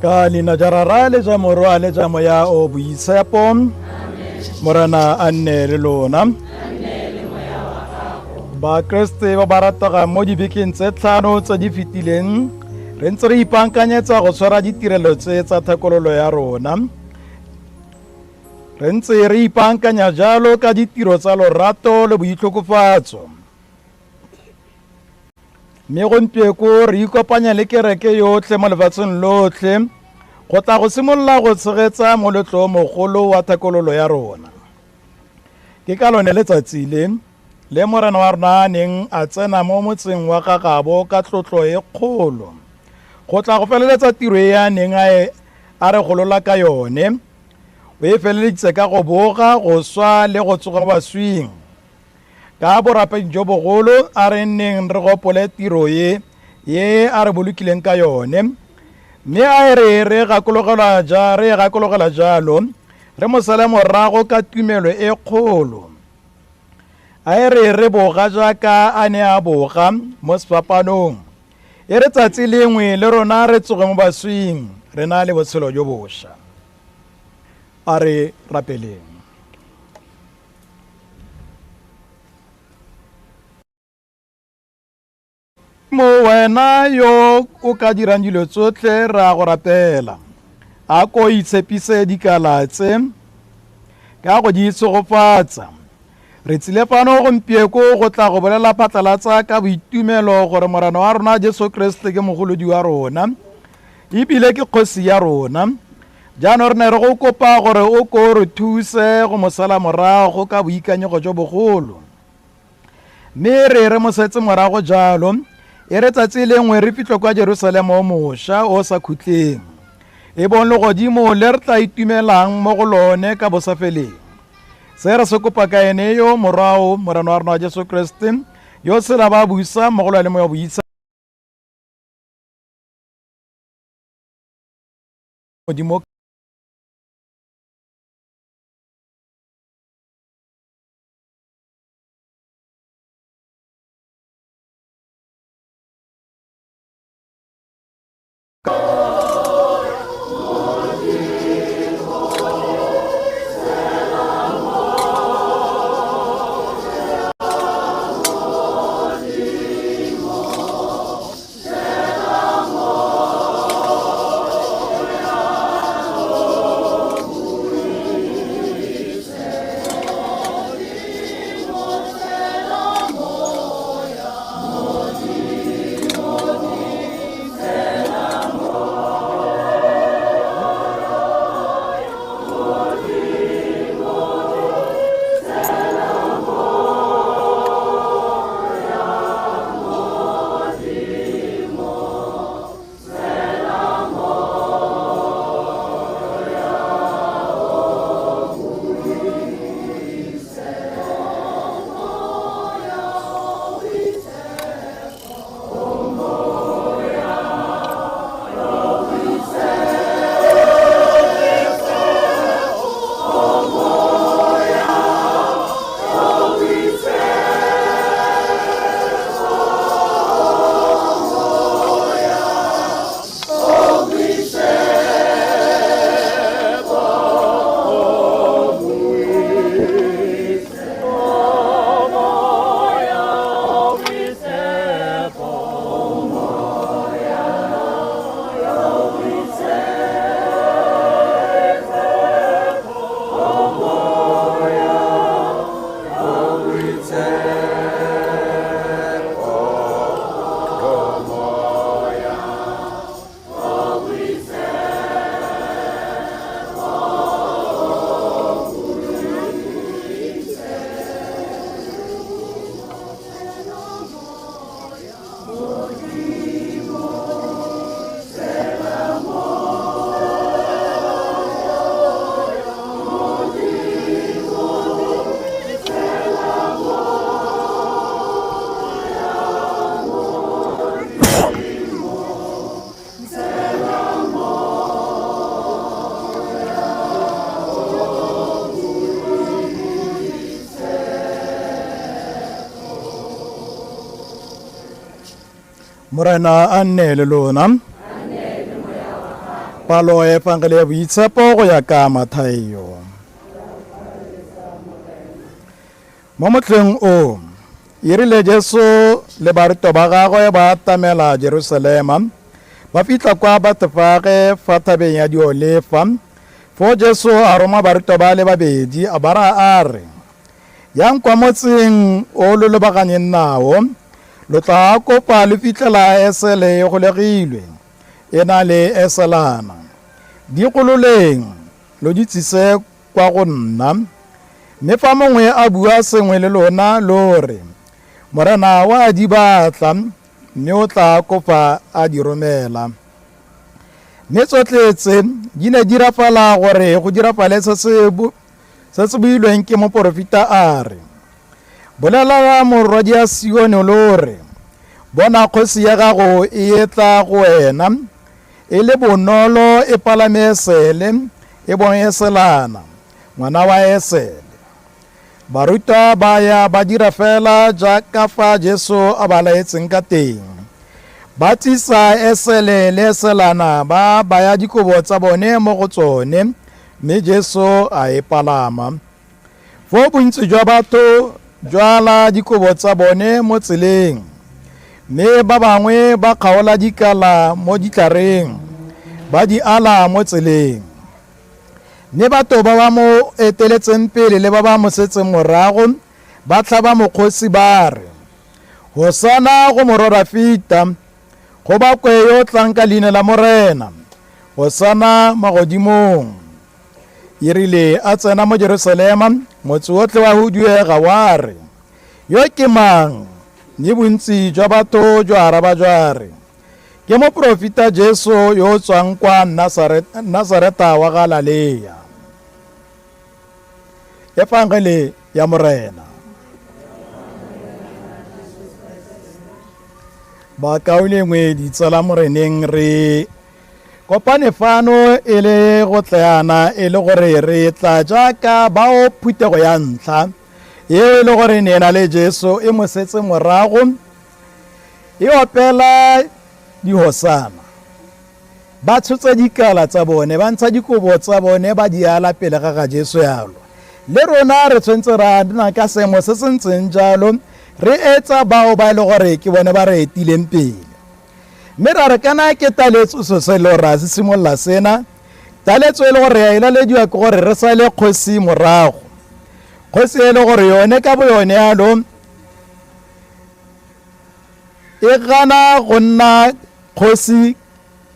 Ka lina jararale ja morwale ja moya o buisepo morana anne le lona ba Kriste ba barataga mo dibekeng tse tlhano tse di fetileng re ntse re ipankanyetsa go tshwara ditirelo tse tsa thekololo ya rona re ntse re ipankanya jalo ka ditiro tsa lorato le boitlhokofatso mme gompieko re ikopanya le kereke yotlhe mo lefatsheng lotlhe go tla go simolola go tshegetsa moletlo o mogolo wa thekololo ya rona ke ka lone letsatsi le morena wa rona a neng a tsena mo motseng wa Kagabo ka tlotlo e kgolo go tla go feleletsa tiro e a neng a re golola ka yone o e feleleditse ka go boga go swa le go tsoga baswing ka borapedi jo bogolo a re neng re gopole tiro ye a re bolokileng ka yone mme a re gakologela jalo re mo sale morago ka tumelo e kgolo a re boga jaaka a ne a boga mo sefapanong e re tsatsi lengwe le rona re tsoge mo baswing re na le botshelo jo bošwa a re rapeleng mo wena yo o ka dirang dilo tsotlhe ra go rapela a ko itshepise dikalatse ka go di tsogofatsa re tsile fano gompieko go tla go bolela phatlalatsa ka boitumelo gore morena wa rona Jesu Kriste ke mogolodi wa rona ebile ke kgosi ya rona jaanong re ne re go kopa gore o ko re thuse go mo sala morago ka boikanyego jo bogolo mme re mo setse morago jalo e re tsatsi lengwe re fitlhe kwa Jerusalema o mošwa o sa khutleng e bong le godimo le re tla itumelang mo go lone ka bosafeleng se re se kopa ka ene yo morao morena wa rona wa Jesu Kriste yo sela ba busa mo go lwa le mo ya boisa modimo Morena a nne le lona. Palo ya evangeli ya boitshepo go ya ka Mathayo. Mo motlheng o e rile Jesu le barutwa ba gagwe ba atamela Jerusalema, ba fitlha kwa Betefage fa thabeng ya Diolefa. Fo Jesu a roma barutwa ba le babedi a bara a re, yang kwa motseng o lo lebaganeng nawo, lo tla kopa le fitlhela esele e golegilwe e na le eselana. Di gololeng lo di tsise kwa go nna. Mme fa mongwe a bua sengwe le lona lo re, morena wa di batla, mme o tla kopa a di romela. Mme tsotletse di ne di rafala gore go dirafale se se builweng ke moporofita a re, bolela morwadi a Sione lo re, bona kgosi ya gago e etla go wena, e le bonolo e palame esele, e bong eselana, ngwana wa esele. Barutwa ba ya ba dira fela jaaka fa Jesu a ba laetseng ka teng. Ba tsisa esele le eselana ba baya dikobo tsa bone mo go tsone, mme Jesu a e palama. Fo bontsi jwa batho jwala dikobo tsa bone mo tseleng, mme ba bangwe ba kgaola dikala mo ditlareng, ba di ala mo tseleng. Mme batho ba ba mo eteletseng pele le ba ba mo setseng morago ba tlhaba mokgosi ba re, Hosana go mororafita, go bakwe yo tlang ka leina la Morena, Hosana magodimong. E rile a tsena mo Jerusalema, motse otlhe wa huduega wa re, yo ke mang? Mme bontsi jwa batho jwa araba jwa re, ke moporofita Jesu yo o tswang kwa Nazareta wa Galilea. Evangeli ya Morena. Bakaulengwe di tsala moreneng re kopane fano e le go tleana e le gore re tla jaaka bao phutego ya ntlha e le gore ne na le Jesu e mo setse morago e opela di hosana. Ba tshotse dikala tsa bone, ba ntsha dikobo tsa bone, ba di ala pele ga Jesu yalo. Le rona re tshwentse ra dina ka seemo se se ntseng jalo, re etsa bao ba ile gore ke bone ba re etileng pele. Mme ra re kana ke taletso se le ra se simolla sena, taletso e le gore ya ilalediwa ke gore re sa le kgosi morago. Kgosi e le gore yone ka bo yone yalo e gana go nna kgosi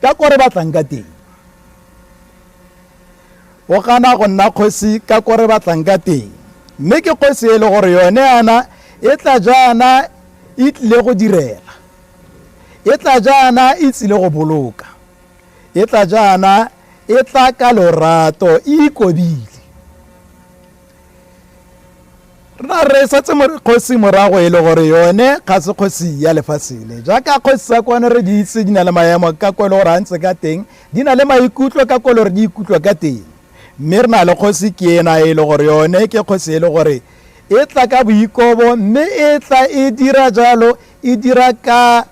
ka kore batlang ka teng. O gana go nna kgosi ka kore batlang ka teng. Mme ke kgosi e le gore yone yana e tla jaana e tlile go direla, e tla jaana e tsile go boloka, e tla jaana e tla ka lorato e ikobile. Rena re setse kgosi morago e le gore yone ga se kgosi ya lefasile, jaaka kgosi tsa kwane re di itse di na le maemo ka kwele gore a ntse ka teng, di na le maikutlo ka kwele gore di ikutlwa ka teng. Mme re na le kgosi ke ena e le gore yone ke kgosi e le gore e tla ka boikobo, mme e tla e dira jalo, e dira ka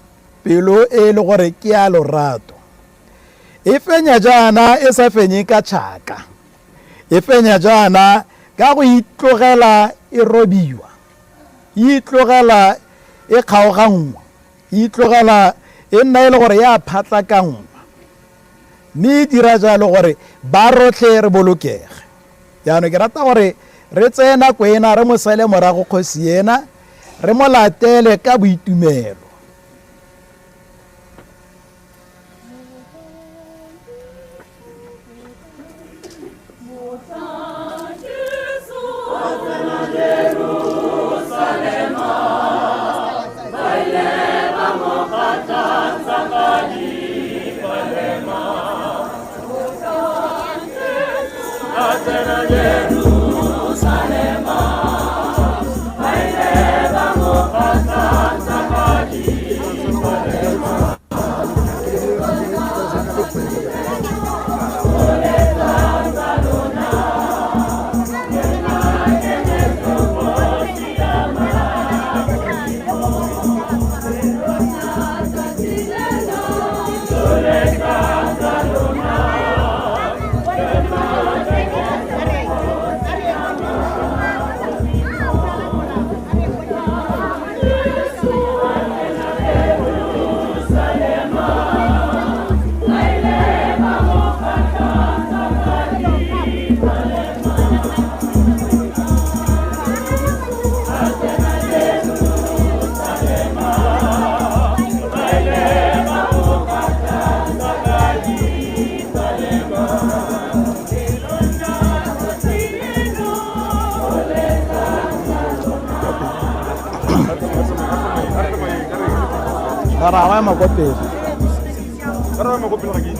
pelo e le gore ke ya lorato. E fenya jaana e sa fenye ka tšhaka, e fenya jaana ka go itlogela e robiwa, e itlogela e kgaogangwa, e itlogela e nna e le gore ya phatlakangwa, mme e dira jalo gore ba rotlhe re bolokege. Jaanong ke rata gore re tseye nako ena re mo sale morago kgosi ena, re mo latele ka boitumelo. Arawa makopela. Arawa makopela lagi.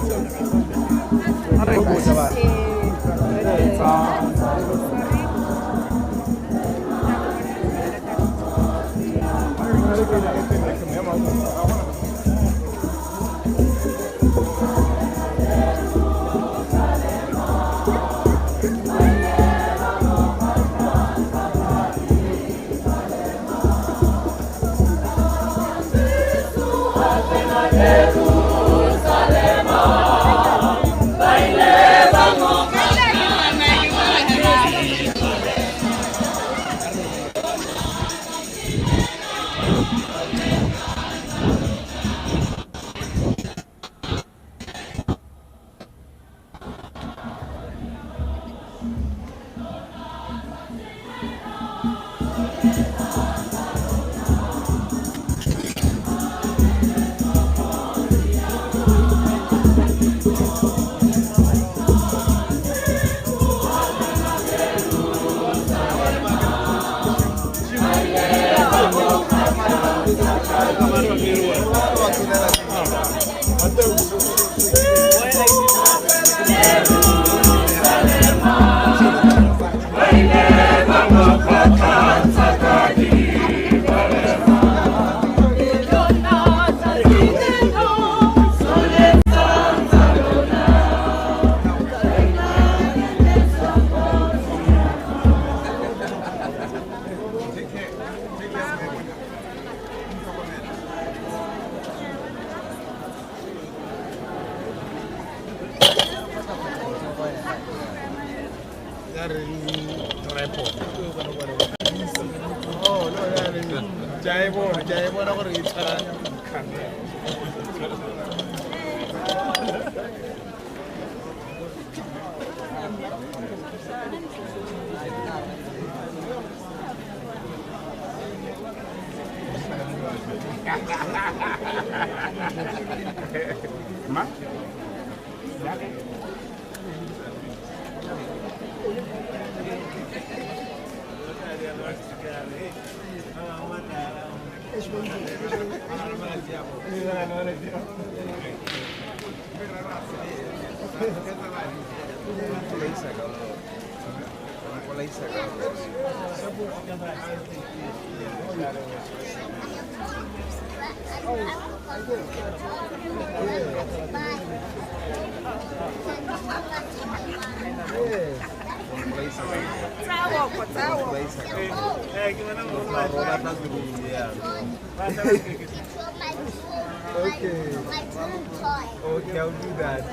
Ma? Okay. Okay, I'll do that.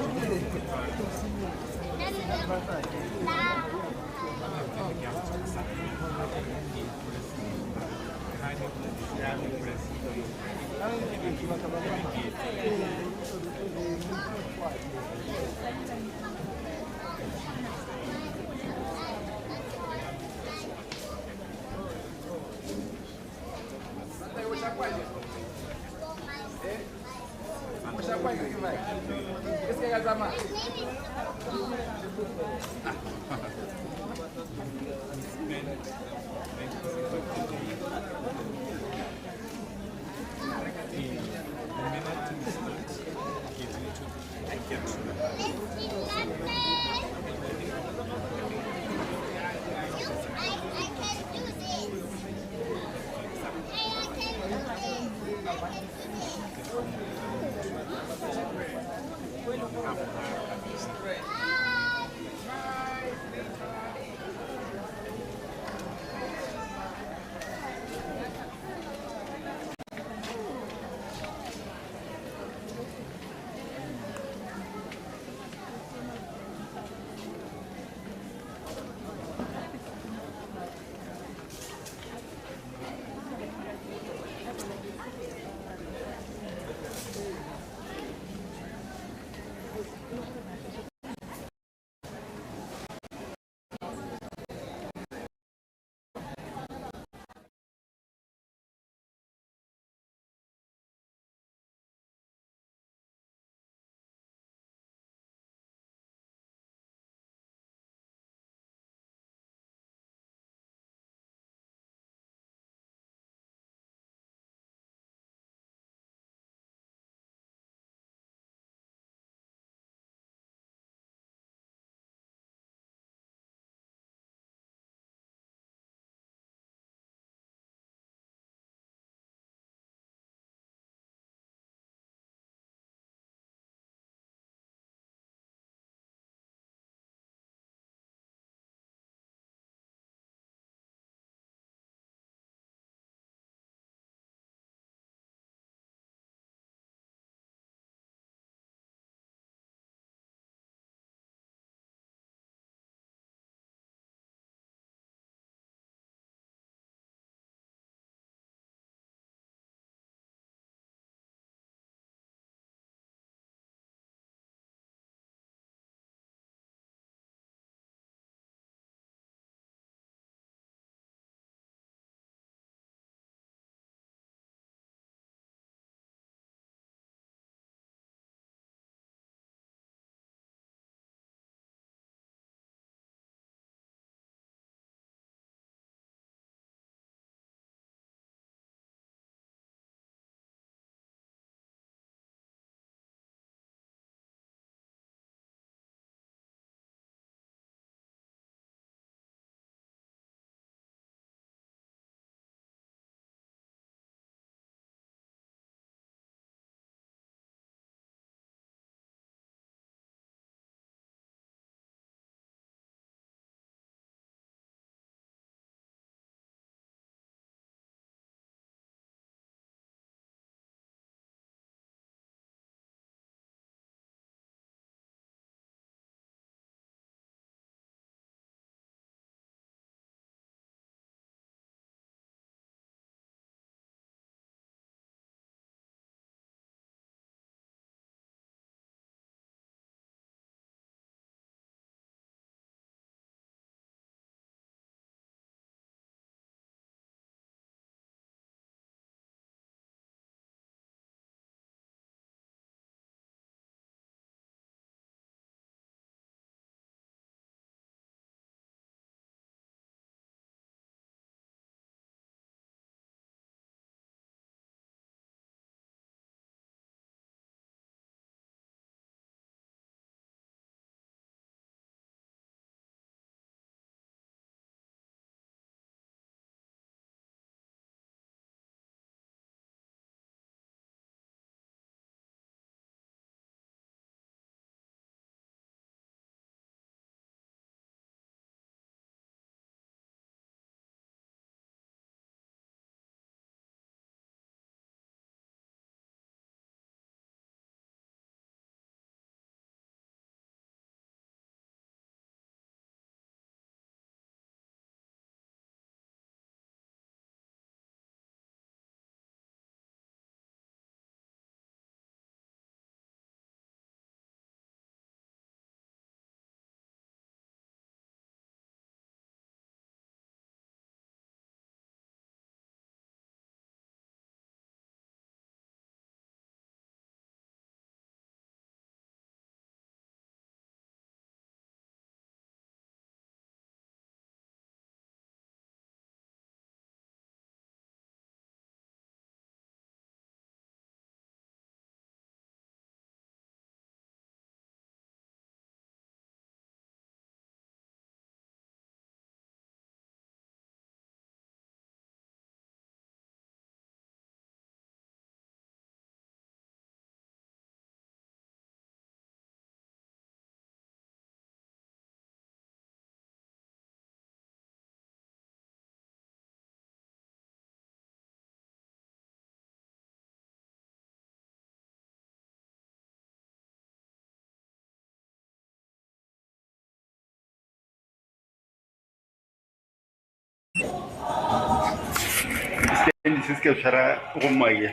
se se ka tshwara go mae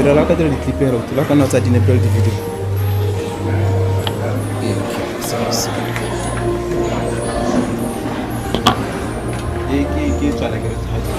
Tirala ka tira di-clipero, tula ka na tsa dinepelo di-video. Ke tswala ke re thaje.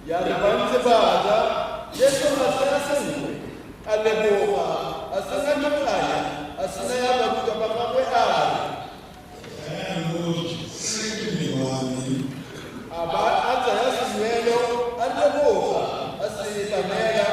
Ya ribanze baada Yesu anasema leboga a sena mekanya a sena ya babuka ba gagwe a a ba a tsaya senyelo a leboga a se tlamela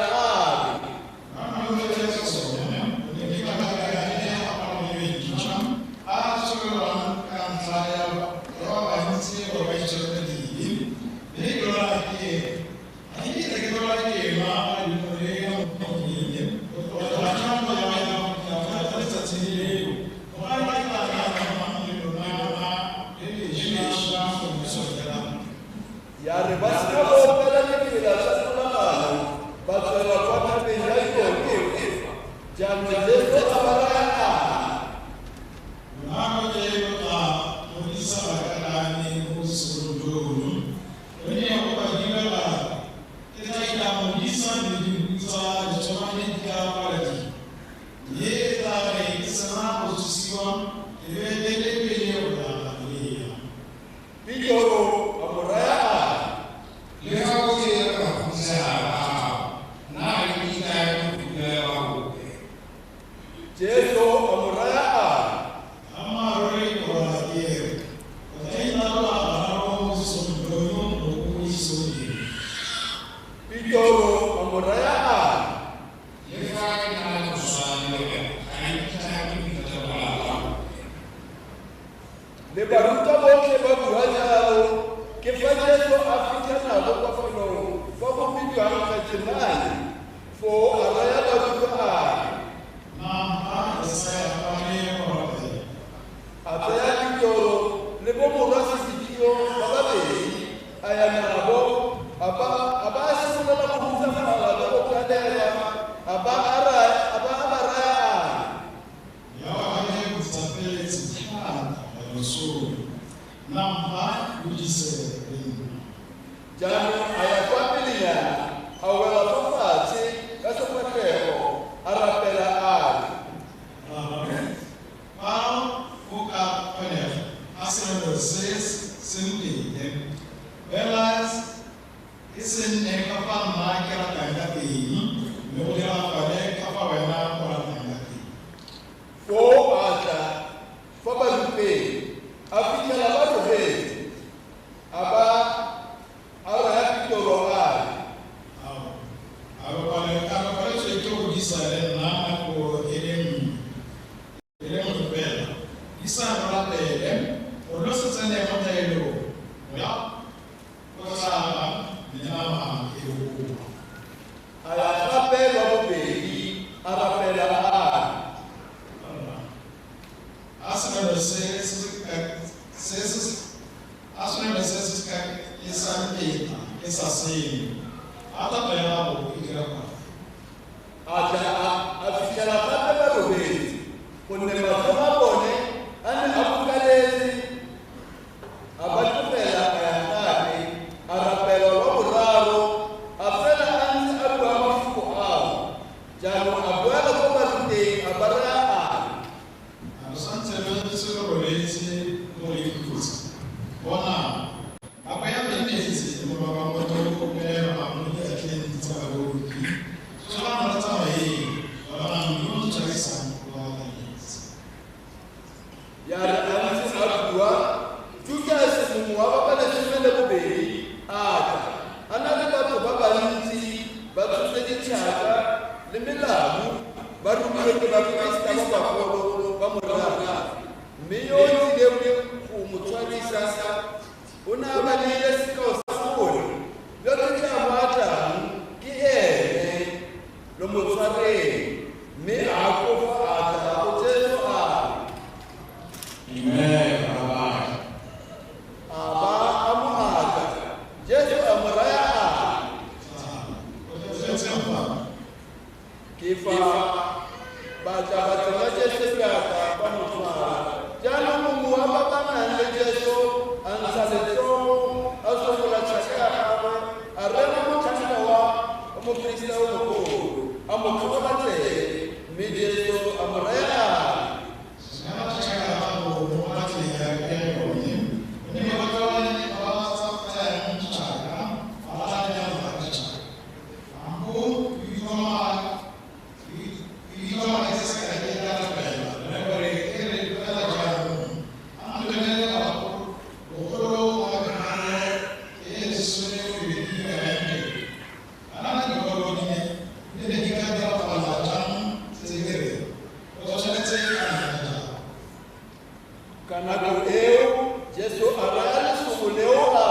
ka nako eo Jesu a raya lesoko leo a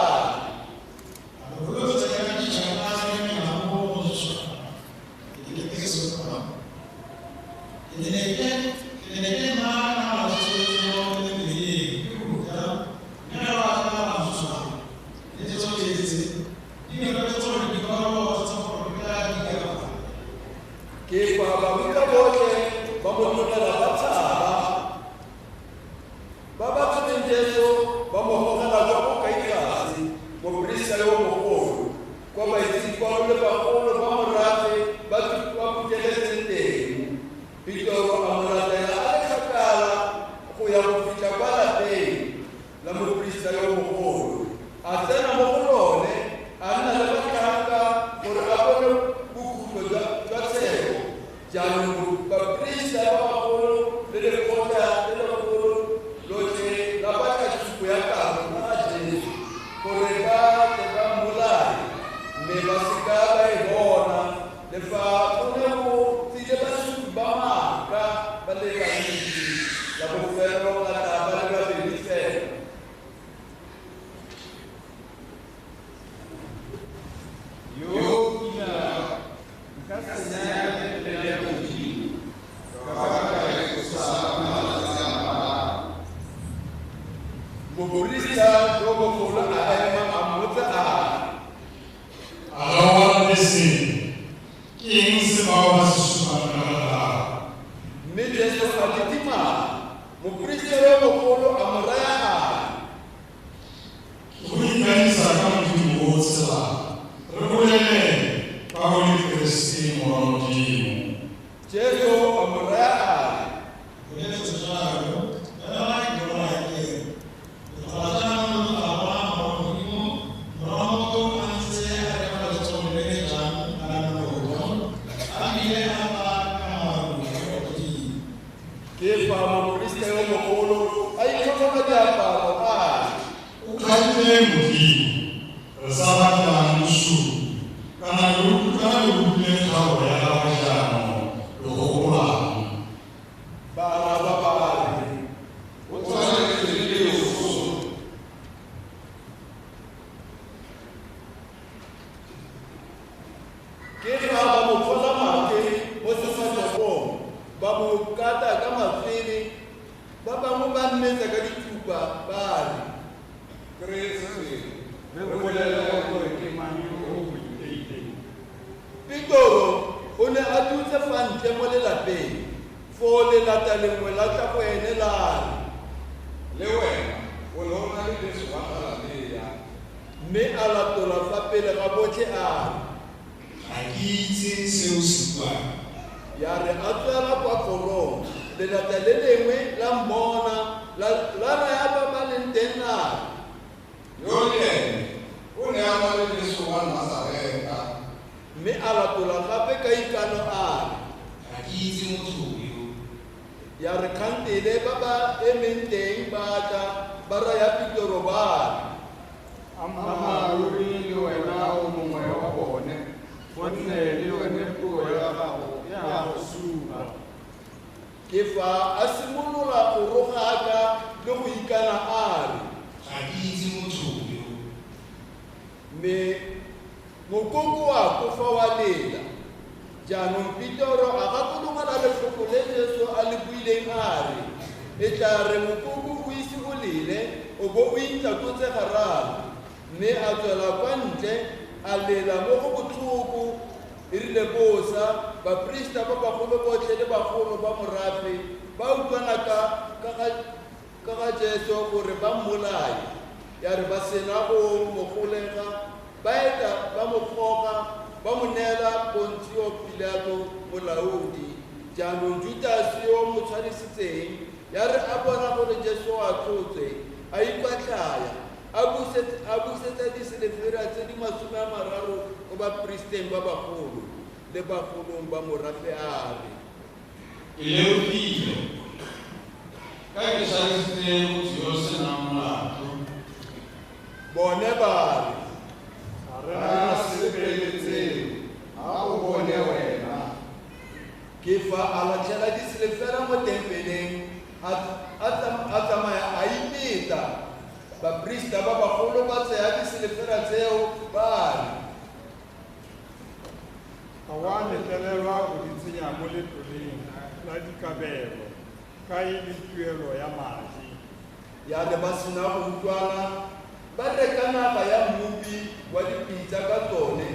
ke fa ba buka botlhe ba mo tlotlela ba tshaba ba ba tsweng Jesu ba mo gogela kwa go Kaifase moporista yo mogolo kwa baitsikwa le bagolo ba morafe ba phuteletseng teng Petero a mo latela a le kgakala go ya go fitlha kwa lapeng la moporista yo mogolo a tsena mo go lone a nna le batlhanka gore a bone bokhutlo jwa tsheko jaanong baporista ba bagolo le lekgotla le legolo lotlhe la batla tshupo ya kabo a Jesu gore ba tle ba mmolaye mme ba seka ba e bona le fa go ne go tsile basupi ba maaka ba le bantsi la bofelo la taba le babedi fela moporista yo mogolo a ema a mmotsa a mme Jesu a titimala moporista yo mogolo a mo raya a Jesu a mo raya a ke fa moporista yo mogolo a itlhotlhoma diaparo a bana ba bale ke fa ba mo fola mate mo sefatlhegong ba mo kata ka mafene ba bangwe ba mmetsa ka ditupa ba re Petero o ne a dutse fa ntle mo lelapeng fo lelata lengwe la tla go ene la le wena o ne o na le leswi wa Galatea mme a latola fa pele ga botlhe a ga ke itse seo se buang ya re a tswela kwa kgorong lelata le lengwe la mmona la raya ba ba leng teng na yo le ene o ne a na le leswi wa Nazareta mme a latola gape ka ikano a ga ke itse motho yo ya re kgantele ba ba emeng teng ba tla ba raya Petero ba Ammaruri le wena o mongwe wa bone gonne le wena puo ya gago ya go supa ke fa a simolola go rogaka le go ikana a re ga ke itse motho yo mme mokoko wa kofa wa lela jaanong Petero a gakologa lefoko le Jesu a le buileng a re e tla re mokoko o ise o lele o bo o intlatlotse gararo mme a tswela kwa ntle a lela mo go botlhoko e rile bosa baporista ba bagolo botlhe le bagolo ba morafe ba utlwana ka ga Jesu gore ba mmolaye ya re ba sena go mo golega ba eta ba mo goga ba mo neela Pontio Pilato molaodi jaanong Judase yo mo tshwarisitseng ya re a bona gore Jesu a tlotswe a ipatlhaya a busetsa diselefera tse di 30 go baporisteng ba bagolo le bagolong ba morafe a re Leofile ka ke tlhagisitse motho yo senang molato bone ba re a sepeletseng a o bone wena ke fa a latlhela diselefera mo tempeleng a tsamaya a ipeta baprista ba bagolo ba tseya diselefera tseo ba re ga wa letlelelwa go di tsenya mo letloleng la dikabelo ka e le tuelo ya madi. ya le ba sena go utlwana ba reka naga ya mmupi wa dipitsa ka tsone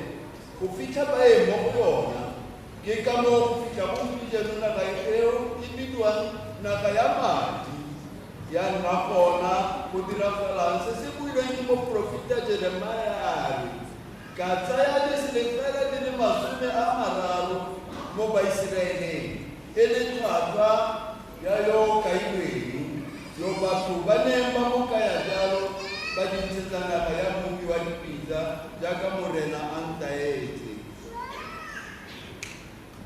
go fitlha ba e mo go yona ke ka mo go fitlha go mpijeno naga eo e bidiwang naga ya madi ya nna gona go diragalang se se builweng ke moprofeta Jeremia ka tsaya diselefera di le 30 mo Baiseraeleng e le tlhwatlhwa ya yo kailweng yo batho ba neng ba mo kaya jalo ba dintshetsa naga ya mmupi wa dipitsa jaaka morena a ntaetse.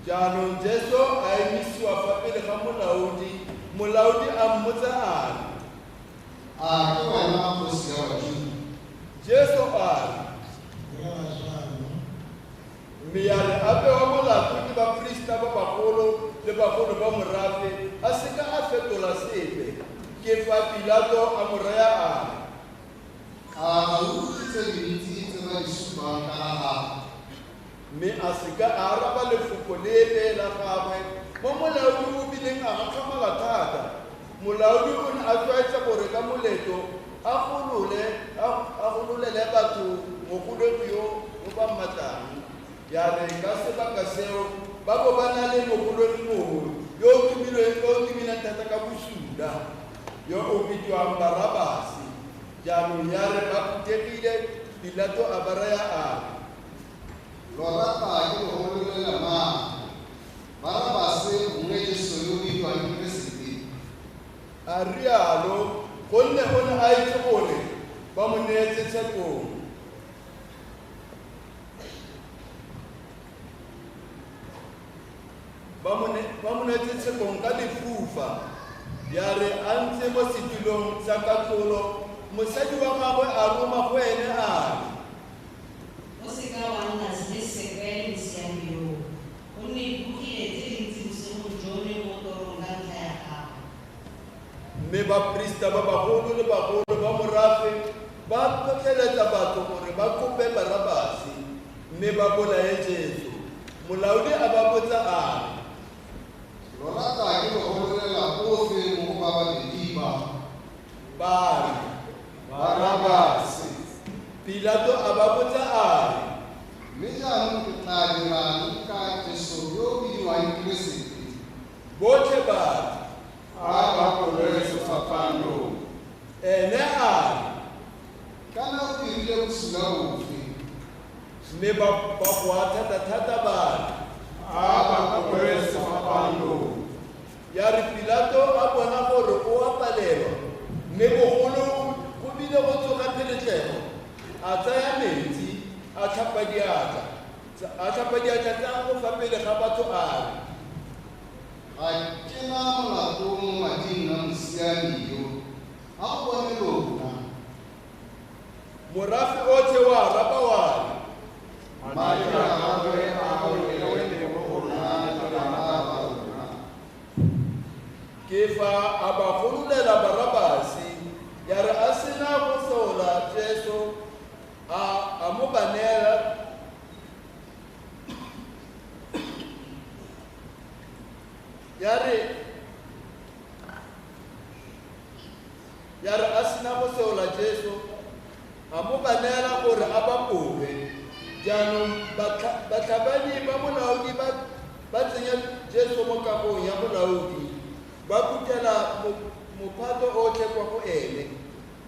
Jaanong Jesu a emisiwa fa pele ga molaodi a mmotsa a ke wena kgosi ya Bajuda? Jesu a re mme ya re a bewa molato ke baprista ba bagolo le bagolo ba morafe a seka a fetola sepe. Ke fa Pilato a mo raya a ga o utlwitse dintsi tse ba di supang ka ga gago? mme a seka a araba lefoko le la gagwe mo molaodi o bileng a gakgamala thata. Molaodi o ne a tlwaetsa gore ka moletlo a gololele batho mogolodi yo o ba mmatlang. Ya re ka sebaka seo ba bo ba na le mogolodi mongwe yo o timileng thata ka bosula yo o bidiwang Barabase. Jaanong ya re ba phuthegile. Pilato a ba raya a lo rata ke go gololela mang? Barabase gongwe Jesu yo o bidiwang ke Keresete? a rialo gonne go ne a itse gore ba mo neetse tshekong. Ba mo neetse tshekong ka lefufa. Ya re a ntse mo setulong sa katlolo mosadi wa gagwe a roma go ene a o se ka wa nna se sekwele mosiame yo o ne bukile tse dintsi bosigo jone mo torong ka ntlha ya gago. mme baprista ba bagolo le bagolo ba morafe ba tlhotlheletsa batho gore ba kope Barabase mme ba bolae Jesu. Molaodi a ba botsa a lo rata ke go gololela ofe mo go ba babedi ba? ba re Barabase. Pilato a ba botsa a mme jaanong ke tla dirang ka Jesu yo o bidiwang Keresete? botlhe ba A ba kolwe sefapano. ene a kana o dirile bosula bofe? mme ba boa thata ba A ba kolwe sefapano. ya re Pilato a bona gore o a palelwa mme bogolo go bile go tsoga pheletlego a tsaya metsi a tlhapa diatla tsa go fa pele ga batho a ga ke na molato mo mading a mosiane yo a go bone lona. morafe otlhe wa rapa wa Madi a gagwe a go lewele mo go rona le bana ba rona. ke fa a ba gololela Barabase. Ya re a sena go sola Jesu a mo banela ya re a sena go sola Jesu a mo banela gore a ba kobe. Jaanong batlhabani ba molaodi ba tsenya Jesu mo kapong ya molaodi ba phuthela mophato otlhe kwa go ene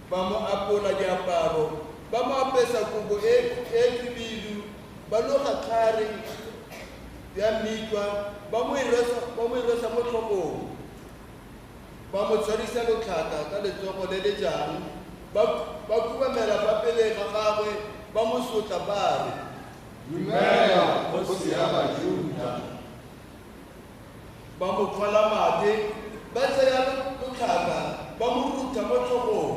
ba mo apola diaparo ba mo apesa kobo e khibidu ba loga tlhare ya mitwa ba mo irwesa mo tlhogong ba mo tshwarisa lotlhata ka letsogo le le jang ba kubamela fa pele ga gagwe ba mo sotla ba re Dumela kgosi ya Bajuda. ba mo tlhola madi ba tsaya lotlhaka ba mo rutha mo tlhogong.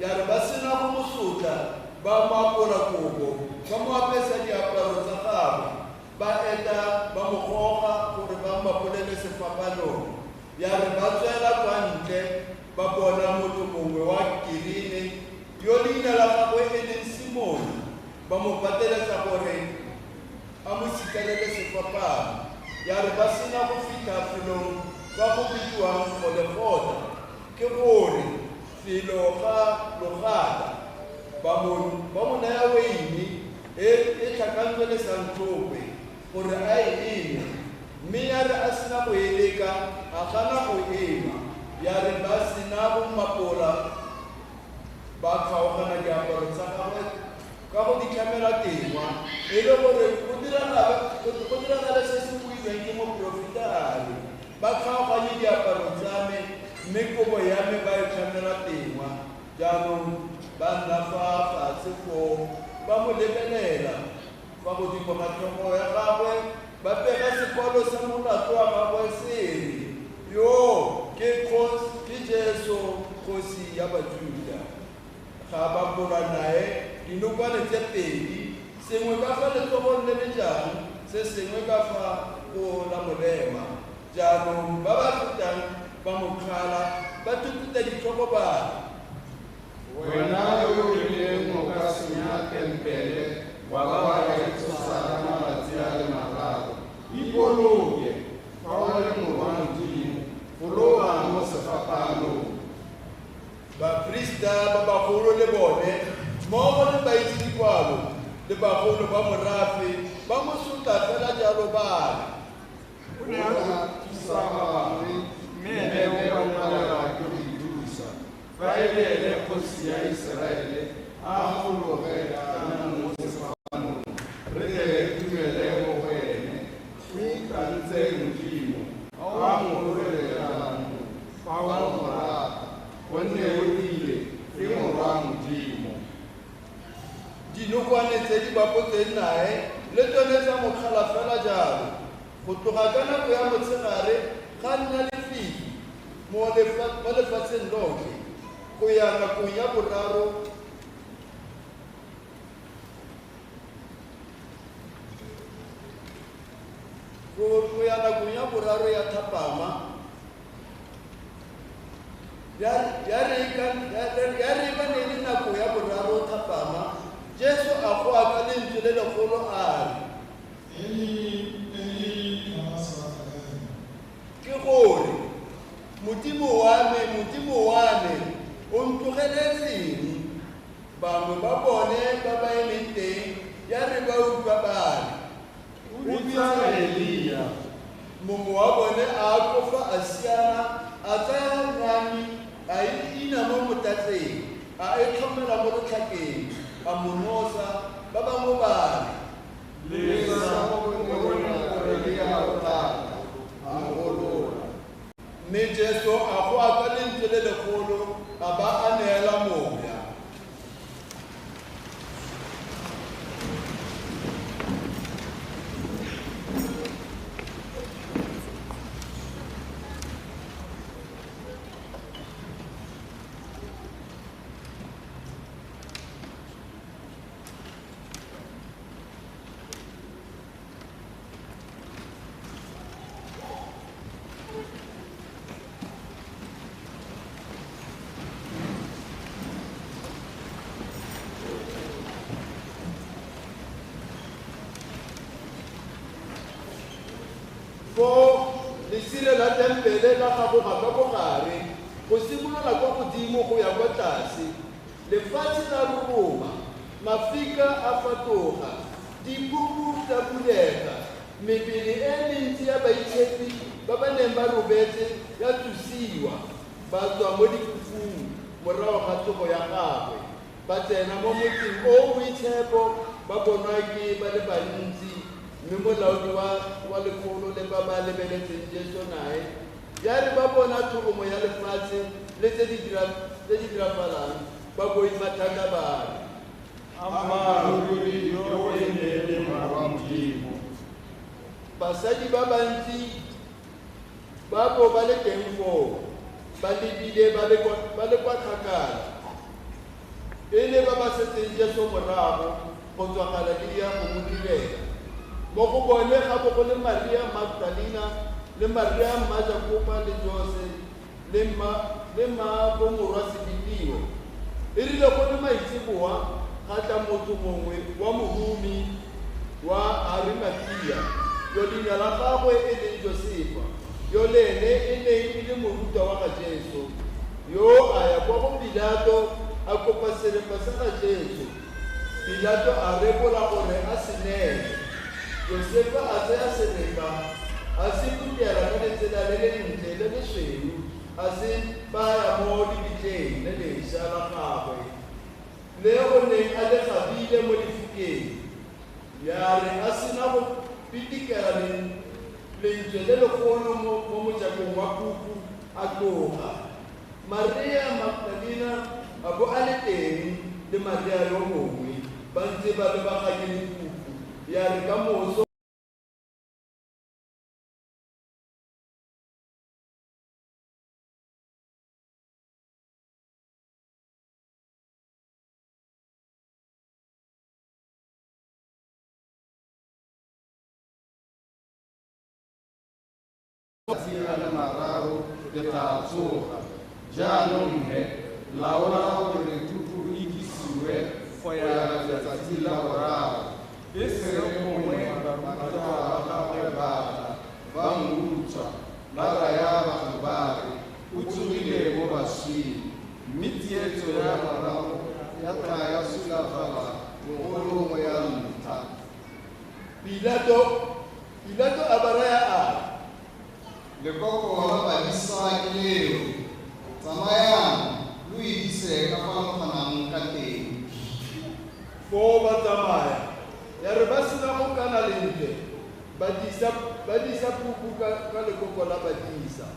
Ya re ba sena go mo sotla ba mo apola kobo ba mo apesa diaparo tsa gagwe ba eta ba mo goga gore ba mo apolele sefapanong. Ya re ba tswela kwa ntle ba bona motho mongwe wa Kirene yo leina la gagwe e leng Simon ba mo pateletsa gore a mo sikalele sefapano ya re ba sena go fitlha felong ba go bidiwang Golgotha ke gore felo ga logata ba mo naya weini e tlhakantswe le santlokwe gore a e eme mme ya re a sena go eleka a gana go ema ya re ba sena go mapola ba kgaogana diaparo tsa gagwe ka go di tlhamela tengwa e le gore go diragale se se builweng ke moprofetari ba kgaoganye diaparo tsa me mme kobo ya me ba e tlhamela tengwa jaanong ba nna fa fatshe foo ba mo lebelela fa godimo ga tlhogo ya gagwe ba pega sekwalo sa molato wa gagwe sere yo ke Jesu kgosi ya Bajuda ga ba bola nae dinokwane tse pedi sengwe ka fa letsogong le le jang se sengwe ka fa go la molema jaanong ba ba fetang ba mo kgala ba tututa ditlhogo ba Wena yo rileng o ka senya tempele wa ba wa etsosa ka malatsi a le mararo. Ipoloke fa o le morwantimo fologa mo sefapanong. Baprista ba bagolo le bone mmogo le baitsekwalo le bagolo ba morafe ba mo sotla fela jalo ba O ne a thusa ba bangwe mme ene o ka mmalela ke go ithusa. Fa e le ene kgosi ya Iseraele a gologela kana mo sefapanong re tle re dumele mo go ene o ikantse Modimo a mo gologelelang fa o mo rata gonne o ile ke morwa Modimo. dinokwane tse di bapotseng nae le tsone tsa mokgala fela jalo go tloga ka nako ya motshegare ga nna lefifi mo lefatsheng lotlhe go ya nakong ya boraro ya thapama ya re ba ne le nako ya boraro thapama Jesu a go a ka lentswe le legolo a re ke gore Modimo wa me o ntlogeletseng bangwe ba bone ba ba emeng teng ya re ba utlwa ba re O bitsa Elia. mongwe wa bone a kofa a siana a tsaya ngwani a ina mo motatleng a e tlhomela mo letlhakeng a monosa ba bangwe ba re Lesa mo bone gore ke ya o tla a golola. mme Jesu a go a ka lentswe le legolo a ba a neela moya fo lesire la tempele la gaboga ka bogare go simolola kwa godimo go ya kwa tlase lefatshe la roroma mafika a fatoga dipuku tsa bulega mebele e mentsi ya baitshepi ba ba neng ba robetse ya thusiwa ba tswa mo dikufung morago ga tsogo ya gagwe ba tsena mo motseng o boitshepo ba bonwa ke ba le bantsi mme molaodi wa lekgolo le ba ba lebeletseng Jesu nae ya re ba bona thogomo ya lefatshe le tse di dirafalang ba boi mathata ba re Ammaruri yo e ne le morwa Modimo. basadi ba bantsi ba bo ba le teng foo ba lebile ba le kwa kgakala e le ba ba setseng Jesu morago go tswagala le ya go mo direla mo go bone ga bo go le Maria Magdalena le Maria mma Jakoba le Jose le mma le maabo morwa sebitiwa e rile go le maitsiboa ga tla motho mongwe wa mohumi wa Arimatia yo leina la gagwe e leng Josefa yo lene e neng e le moruta wa ga Jesu yo a ya kwa go Pilato a kopa serempa sa ga Jesu. Pilato a rebola gore a se neele. Josefa a tsaya serempa a se putela ka letsela le le ntle le lesweu a se baya mo lebitleng le lešwa la gagwe le go neng a le gabile mo lefokeng ya re a sena go pitikela lentswe le legolo mo mojakong wa puku a tloga. Maria Magdalena a bo a le teng le Maria yo mongwe ba ntse ba le ba gakile puku ya re ka moso le mararo le tla tsoga jaanong he laola gore tutu e kisiwe go ya letsatsi la boraro e se gongwe barutwana ba gagwe batla ba mmutswa ba raya batho ba re o tsogile mo baswing mme tsietso ya mararo ya tla ya sulafala mogolong ya ntlha. Pilato a ba raya a lekoko la badisa ke leo tsamayang lo edise ka fa lo kgonang ka teng. fo ba tsamaya ya re ba sena go kana lentle ba disa puku ka lekoko la badisa.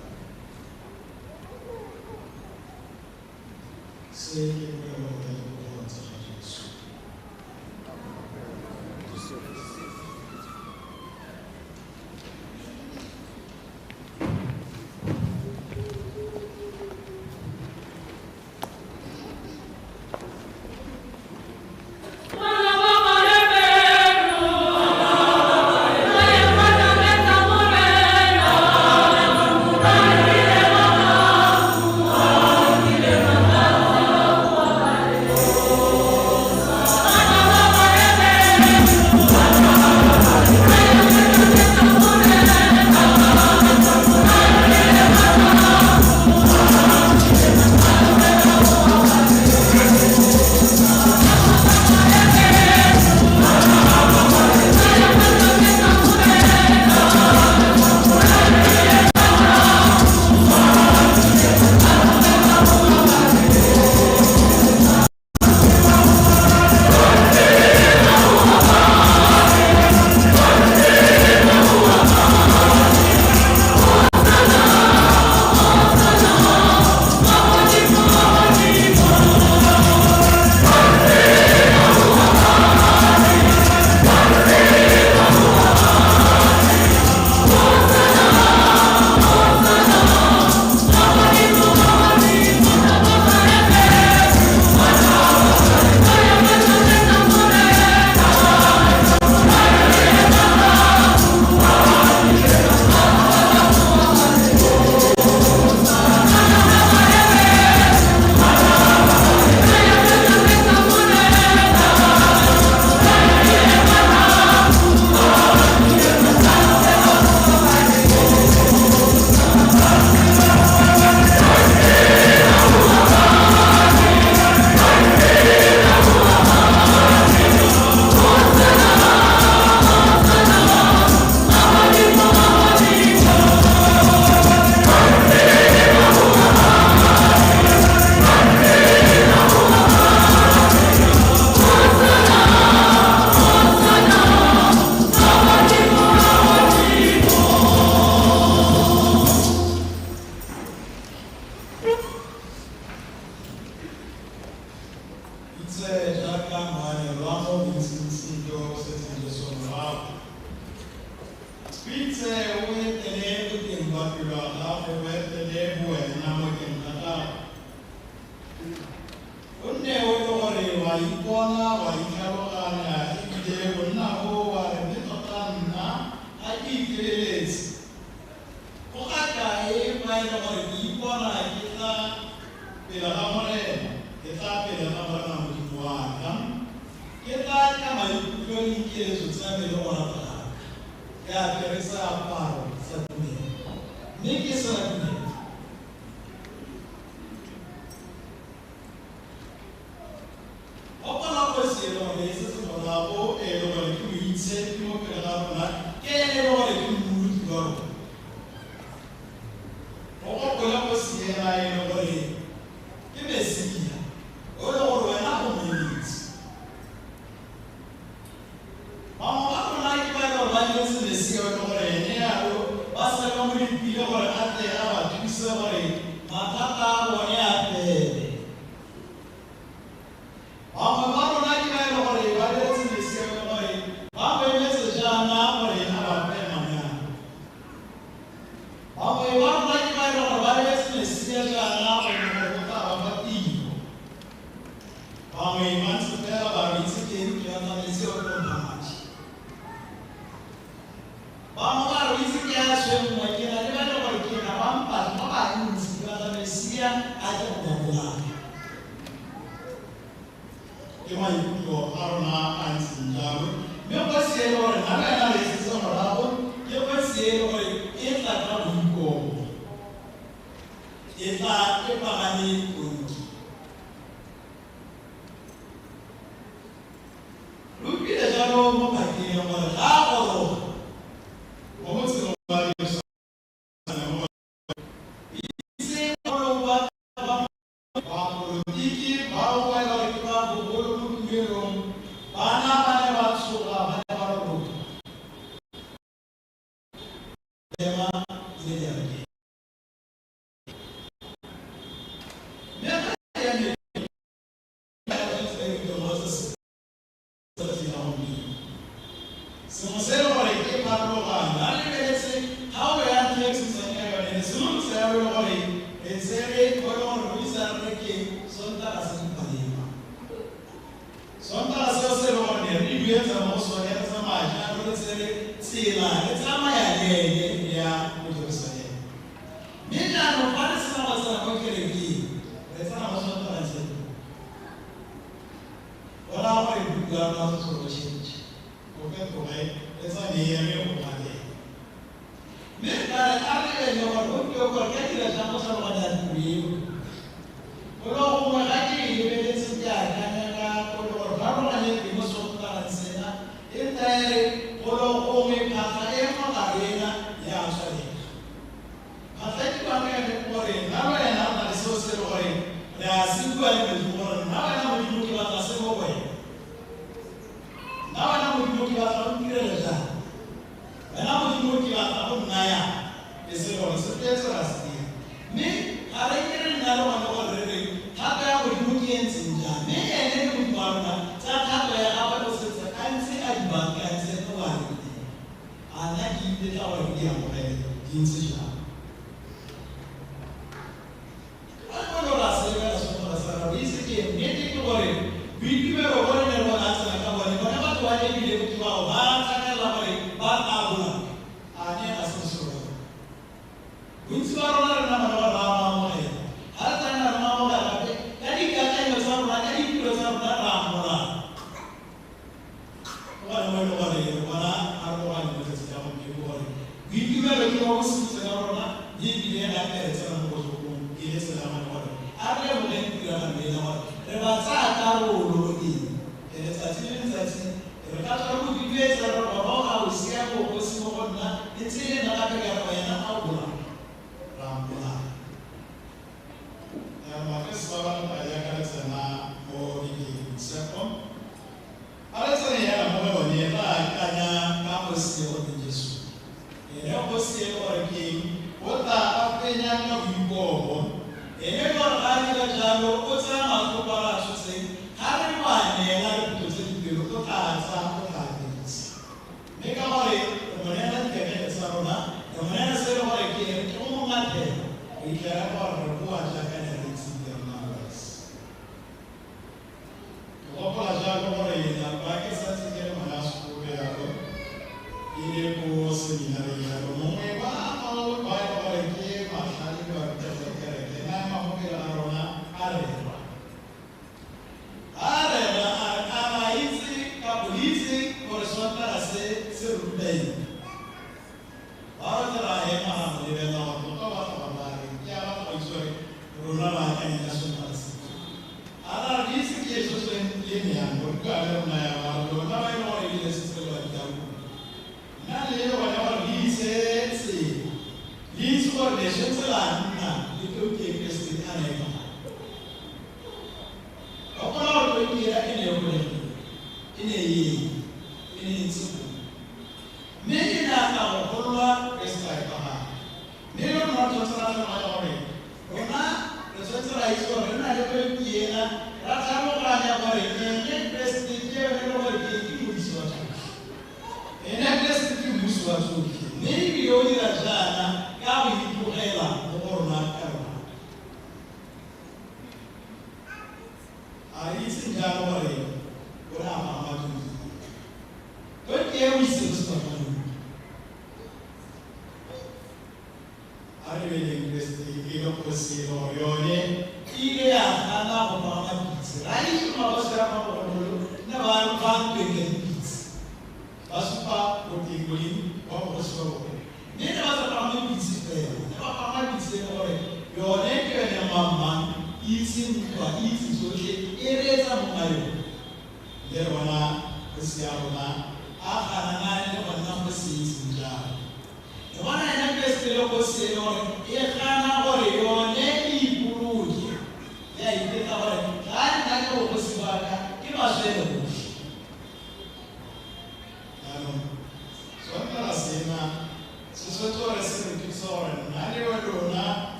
O ka kae ba ile gore di ipona ke tla pela ga morena ke tla pela ga morena modimo wa ka ke tla ka maikutlo le dikeletso tsa me le go rata ke apere seaparo sa tumelo mme ke se ratile opana go se le gore se se morago e le gore ke o itse ke mo pele ga rona ke le gore ke mmuruti wa rona go gopola go siela e le gore ke Mesia o le gore wena o moeletsi bangwe ba rona ke ba le gore ba diretse Mesia o le gore ene yalo ba sa ka mo dipile gore a tle a ba thuse gore mathata a bone a fele bangwe ba rona ke ba le gore ba diretse Mesia o le gore ba boemetse jaana gore a ba fe manyana bangwe ba rona ke ba le gore ba diretse Mesia jaana gore go tla ba fa tiro bangwe ba ntse fela ba re itse ke eng ke ya Mesia o le mmaji bangwe ba re itse ke ya tshwenngwa ke na le ba le gore ke na ba mpatla ba bantsi ba tla Mesia a tle go ba bolaya ke maikutlo a rona a ntseng jalo mme go siele gore na le ena le setse morago ke go siele gore e tla ka boikobo e tla e pagame tonki re utlwile jalo mo pakeng gore ga a goroga mo motseng wa bapolitiki bao ba e gore ke ba bogolo mo tumelong bana ba ne ba tshoga ba ne ba rota ema ile ya ke mme ga ya ne ya se ke Moses se se na mo se mo se gore ke parlo ga na le beletse how ya text se ne ga ne se mo se ya gore e se re go go isa re ke sonta a se palema sonta a se se lo ne ri buetsa mo so ya tsa maja re se re tsela e tsamaya le ya mo Jerusalem mme ja no pa se na ba sa go kereki re tsana mo sonta a se ora ba e bua na so so change o ke to e tsa ne ya me o ba le mme ka a re le go go ke go ke dira ja mo sa go da tuiwa olo go ga ke le beletse ya kana ka go gore ba rona le ke mo so ka tsena e tare olo go me phatla e mo ga rena ya tshwane phatla ke ba me le gore na ba ena na le so se le gore re a se bua le ke gore na ba na mo di ke ba tsa se mo go na ba na mo di ke ba tsa mo direla ja ba na mo di ke ba tsa go nna ya e se gore se te tsara se me ga re ke re nna le bona gore re thata ya godimo ke ntse njang mme ene le modimo wa rona tsa thata ya gaba go setsa ka ntse a dibankantse go ba re a nna ke ile tla gore ke amogele di ntse jang a bona ra se ka la sona ra sa ra itse ke nnete ke gore boitumelo gore ne re bona tsena ka bone bona batho ba ne bile ke bao ba tlhakela gore ba tabola a ne a se soro bontsi ba rona re na bana ba ba amogela ha tsena re amogela gape ka dikakanyo tsa rona ka ditiro tsa rona ra amola go ba le gore bona a re bona mo tsa go ke gore boitumelo ke go se tsena rona di bile ga tere tsena mo go ke le tsena mo gore a re mo le tira ga me la re ba tsa ka rolo ke le tsa tsini re ka tsara go dibeetsa re ba ba ga o sia go se mo gona e tsene na ka ka ga yena a bola rambola ya ma ke sa ba ba ya ka tsena mo di sepo ala tsene ya mo go ne ba ka nya ka mo se go di Jesu e re go se go re ke o ta a penya ka boipobo e ne go ga ni ga jalo o tsaya matlo ba ra se ha re ba ne la re tse di pelo go tla tsa go tla ditsi me ka gore mo ne la ke ke sa rona mo ne se re gore ke mo ngate e ke ra ba re bua ja ka ne re tsi ya na bas go ba ja go gore ya ba ke sa tsi ke mo na su ya go ile ko seminari ya go mo e ba ma ba ke ma sa ni ba ke sa ke re na ma ho ke la rona a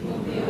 Move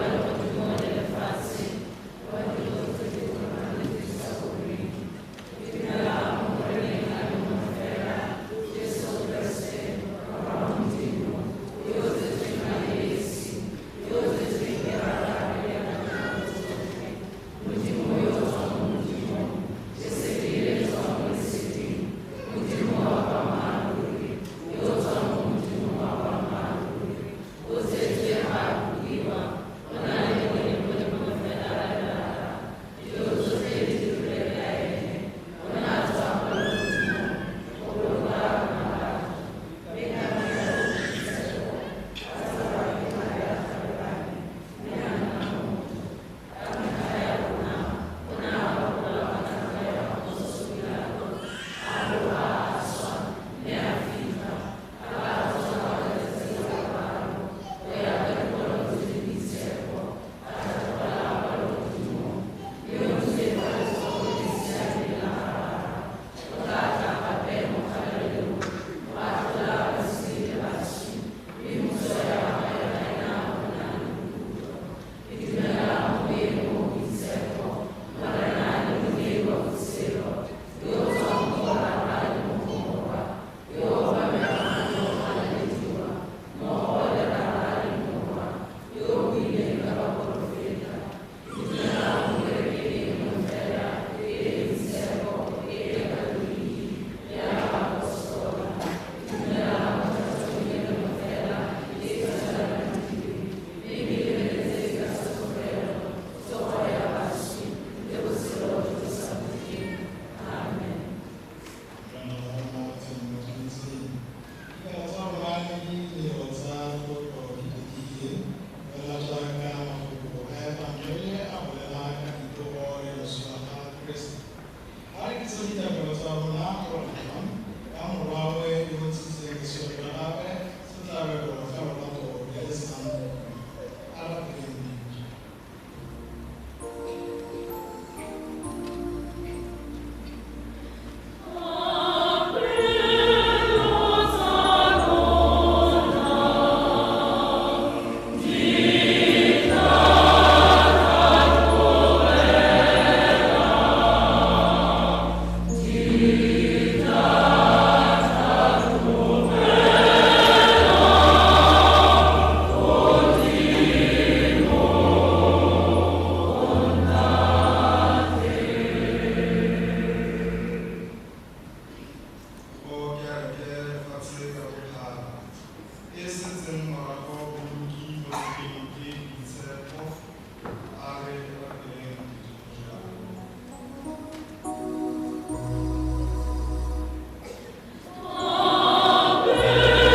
e setseng morago boloki bosepedi ditshepo a re rapeleng dijalo. Amen.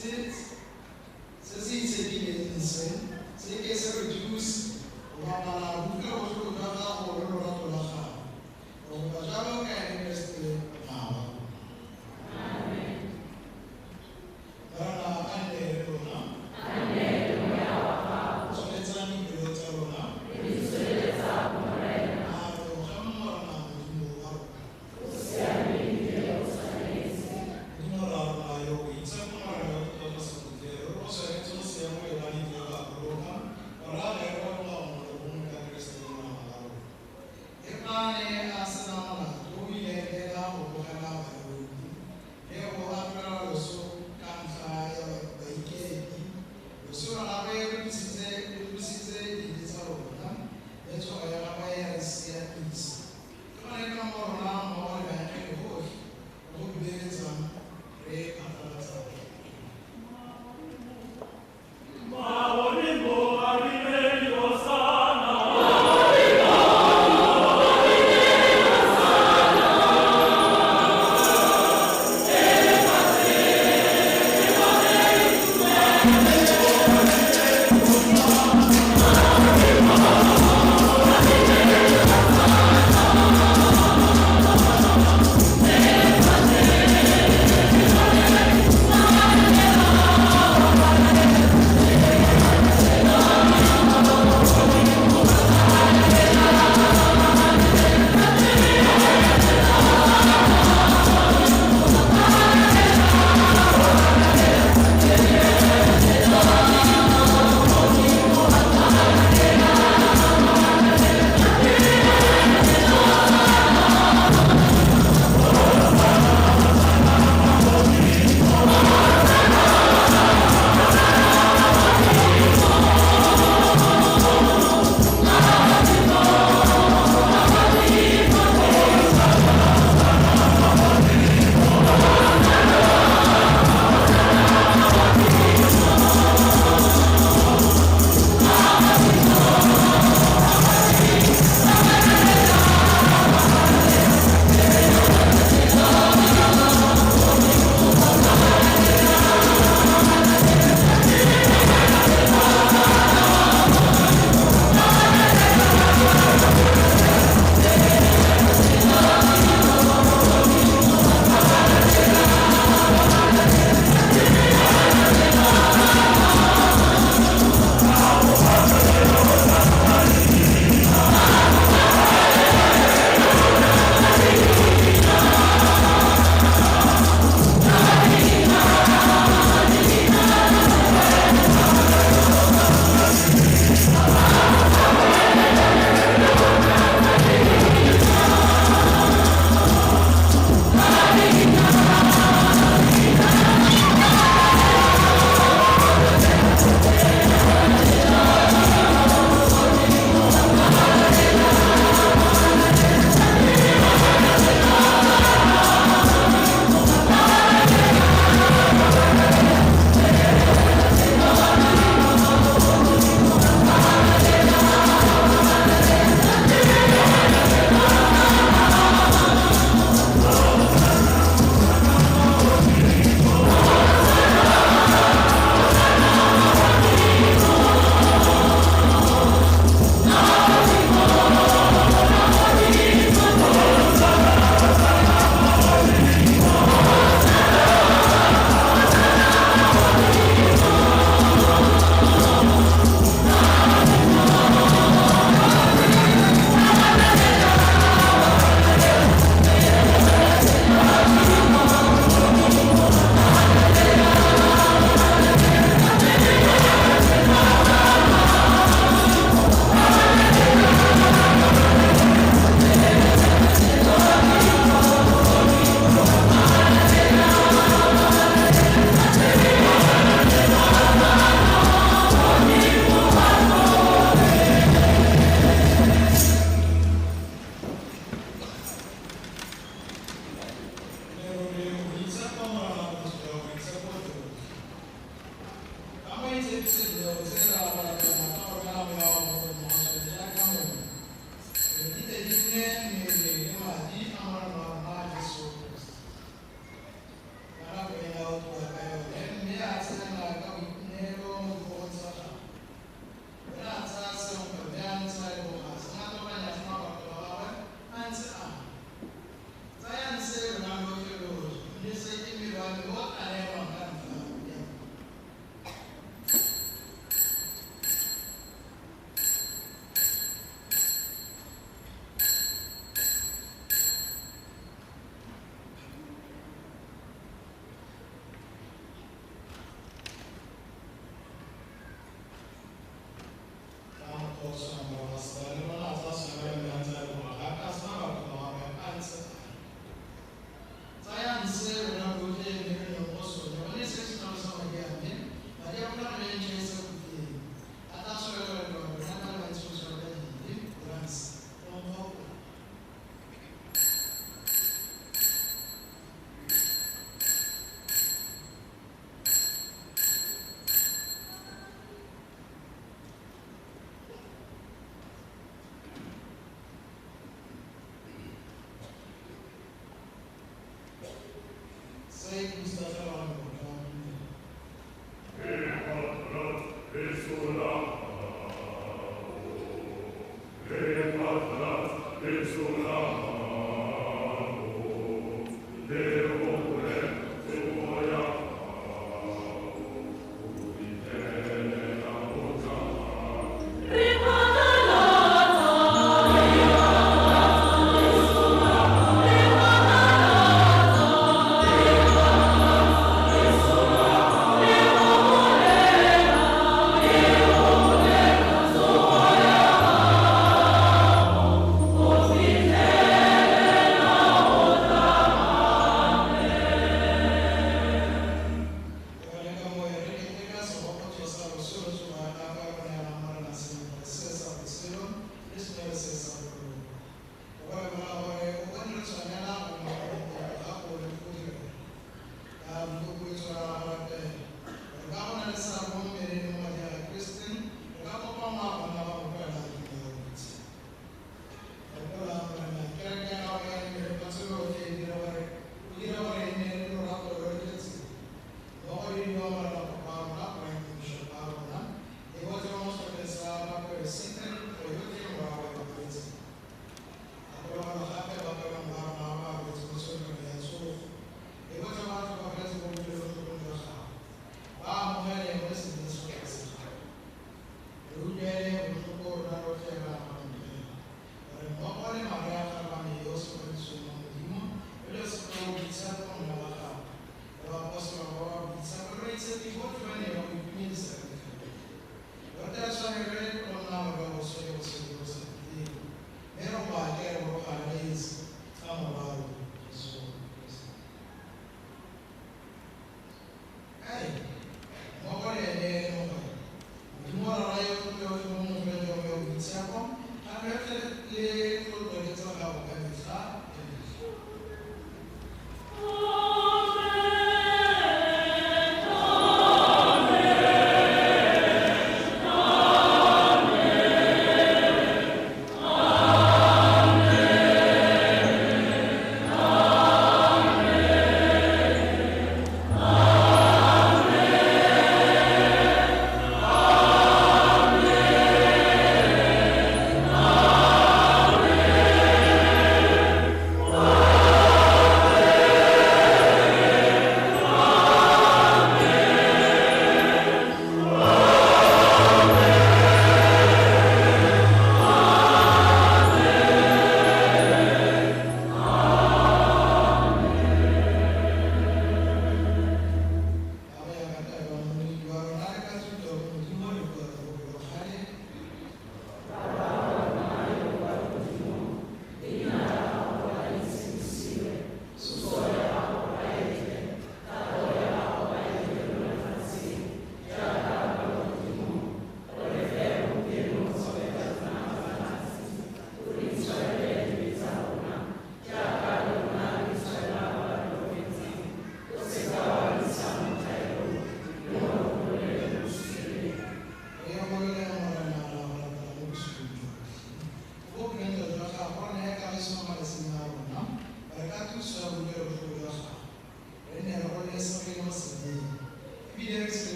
Gracias.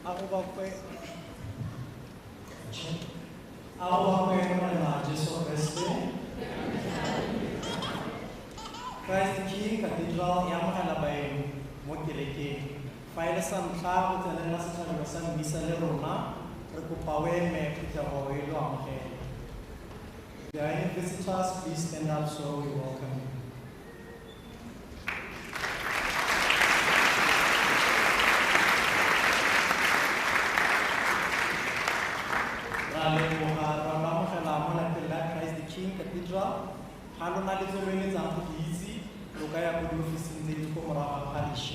Christ King Cathedral ya mogala baeng mo kerekeng. Fa e le sa ntlha go tsenela setšhabelo sa mmisa le rona, re kopa o eme phetogo e lo amogela. If there are any visitors, please stand up so we welcome you. Christ the King Cathedral, halona le tswelele tsa go itse lo ka ya go di ofising tse di go morago ga parish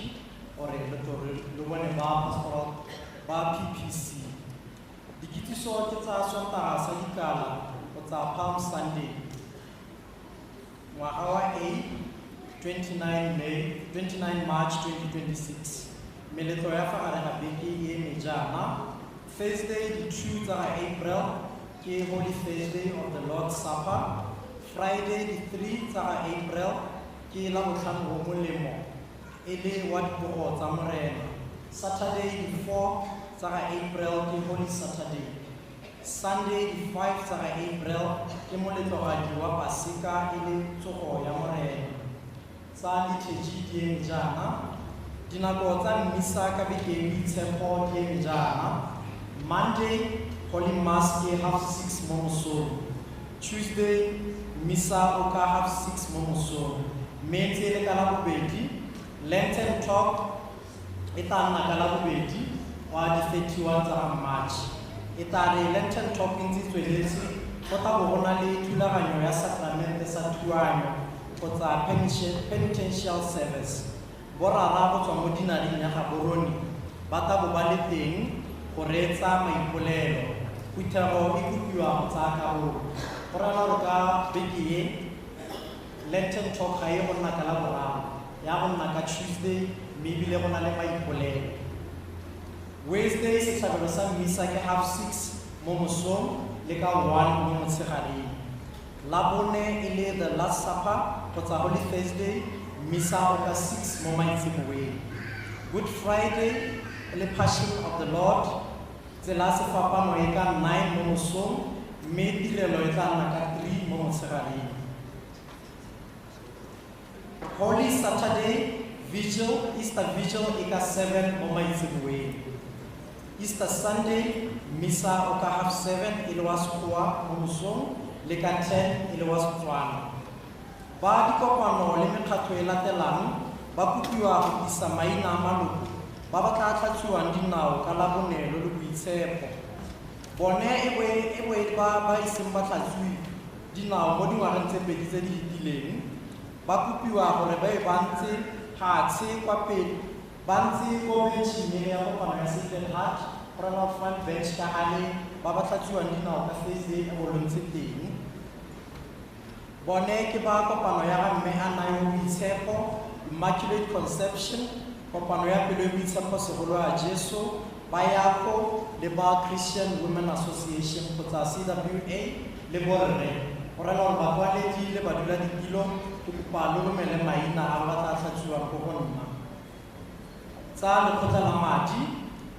ore le tore lo bone ba pastoral ba PPC. Dikitsiso ke tsa Sontaga sa dikala go tsa Palm Sunday ngwaga wa 29 March 2026. Meletlo ya fa gare ga beke e mejana Thursday the 2 tsa April ke Holy Thursday of the Lord's Supper. Friday the 3 tsa April ke la botlhano go molemo e le wa dipogo tsa morena. Saturday the 4 tsa April ke Holy Saturday. Sunday the 5 tsa April ke moletlogadi wa Pasika e le tsogo ya morena. Tsa liturgy di eme jaana, dinako tsa mmisa ka beke boitshepo di eme jaana. Monday Holy Mass ke 6:30 mo mosong. Tuesday Misa o ka 6:30 mo mosong. Metse le ka la bobedi Lenten Talk e tla nna ka la bobedi wa di 31 tsa March. E tla re Lenten Talk ntse tsweletse go tla bo gona le thulaganyo ya sakramente sa thuanyo go tsa penitential service. Borara go tswa mo dinaring ya ga boroni ba tla bo ba le teng go reetsa maipolelo. Kutlego e kopiwa go tsaya karolo. Go rala gore ka beke e Lenten Talk ga e go nna ka la boraro ya go nna ka Tuesday mme ebile go na le maipolelo. Wednesday setšhabelo sa mmisa ke 6:30 mo mosong le ka 1 mo motshegareng. Labone e le the Last Supper go tsa Holy Thursday, misa o ka 6 mo maitseboeng. Good Friday e le Passion of the Lord, tsela sefapano e ka 9 mo mosong mme tirelo e tla nna ka 3 mo motshegareng. Holy Saturday Vigil, Easter Vigil e ka 7 mo maitseboeng. Easter Sunday misa o ka 7:30 e le wa Sekgowa mo mosong le ka 10 e le wa Setswana. Ba dikopano le mekgatlho e latelang ba kopiwa go isa maina a maloko ba ba tla tlhatswiwang dinao ka labonelo le boitshepo. Bone e bo ba iseng ba tlhatswi dinao mo dingwageng tse pedi tse di fetileng. Ba kopiwa gore ba e bantse hatshe kwa pele ba ntse ko benching ya kopano ya Sacred Heart gore na front bench ka gale ba ba tlhatswiwang dinao ka Thursday e bolontse teng. Bone ke ba kopano ya mme a nayo boitshepo Immaculate Conception, kopano ya pelo e boitshepo segolo ya Jesu ba yako le ba Christian Women Association go tsa CWA le borre gore na ba kwaledi le ba dula dikilo ke kopa lolomele maina a ba tla tlhatswiwang go nna. Tsa lekgotla la madi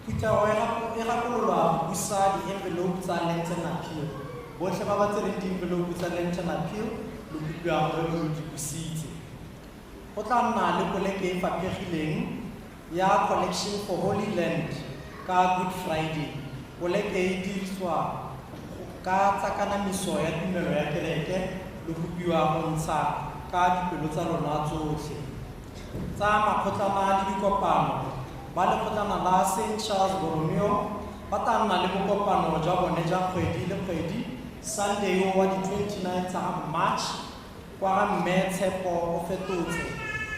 Kutlego e gakololwa go busa di-envelope tsa Lenten Appeal. Botlhe ba ba tsereng di-envelope tsa Lenten Appeal lo kopiwa gore lo di busitse. Go tla nna le poleke e fapegileng ya Collection for Holy Land ka Good Friday. Poleke e dirisiwa ka tsa kanamiso ya tumelo ya kereke lo kopiwa go ntsha ka dipelo tsa lona tsotlhe. Tsa makgotlana le dikopano ba lekgotlana la St. Charles Borromeo ba tla nna le bokopano jwa bone jwa kgwedi le kgwedi Sunday wa di 29 tsa March kwa ga Mme Tshepo o fetotse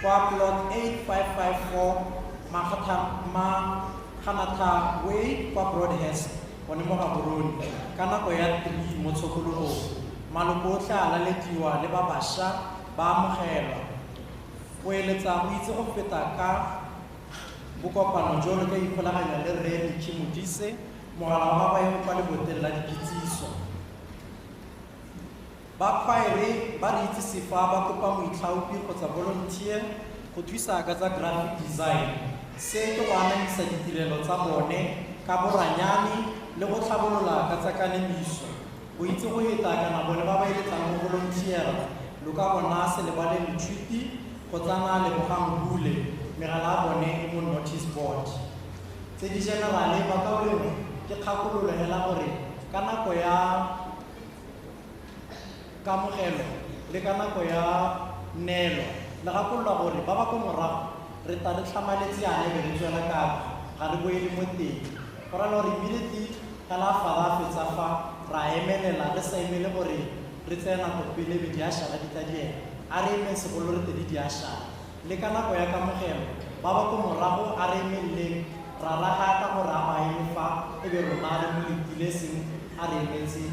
kwa plot 8554 Makganatha Way kwa Broadhurst gone mo Gaborone ka nako ya 3 mo tshokologong. Maloko otlhe a lalediwa le ba bašwa ba amogelwa. Go eletsa go itse go feta ka bokopano jo le ka ikgolaganya le Rre Nicky Modise mogala wa ba e kwa leboteng la dikitsiso. Ba khwaere ba re itse sefa ba kopa moitlhaopi kgotsa volunteer go thusa ka tsa graphic design. Se ke go anamisa ditirelo tsa bone ka boranyane le go tlhabolola ka tsa kanemiso. Go itse go heta kana bone ba ba iletsang go volunteer lo ka bona se le ba le moithuti go tsana le bogang bule megala bone e mo notice board. Tse di generale ba ka o lengwe ke kgakololo hela gore ka nako ya kamogelo le ka nako ya nelo le gakolola gore ba ba ko morago re ta re tlhamaletse yana be re tswela kape ga re boele mo teng go rala gore immediately ka la fa ba fetsa fa ra emelela re sa emele gore re tseye nako pele be di a šala di tla diena a re emeng segolo re tedi di a šala le ka nako ya kamogelo ba ba ko morago a re emeleleng ra raga ka gore a maeme fa e be rona re mo letile seng a re emetse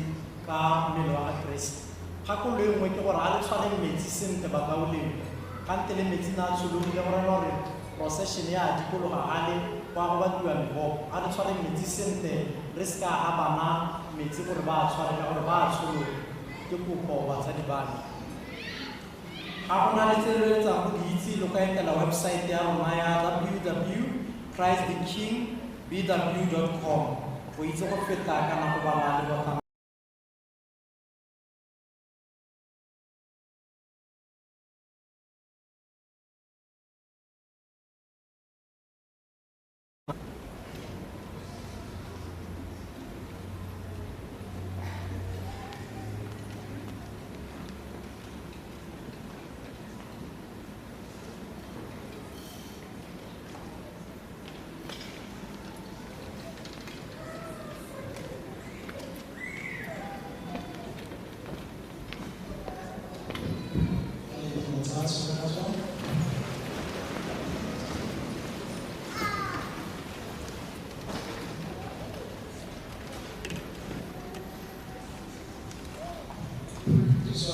ka mmele wa ga Kriste. Kgakolo e nngwe ke gore a le tshware metsi sentle ba ka o lengwe kante le metsi na a tshologile gore gore procession ya dikologa gale kwa go batiwa megogo a le tshware metsi sentle re se ka ga bana metsi gore ba a tshware ka gore ba a tshologe ke kopo batsadi bane. Ga go na le tse re etsang go di itse lo ka etela website ya rona ya www.christthekingBW.com go itse go feta kana go bala le botang. So,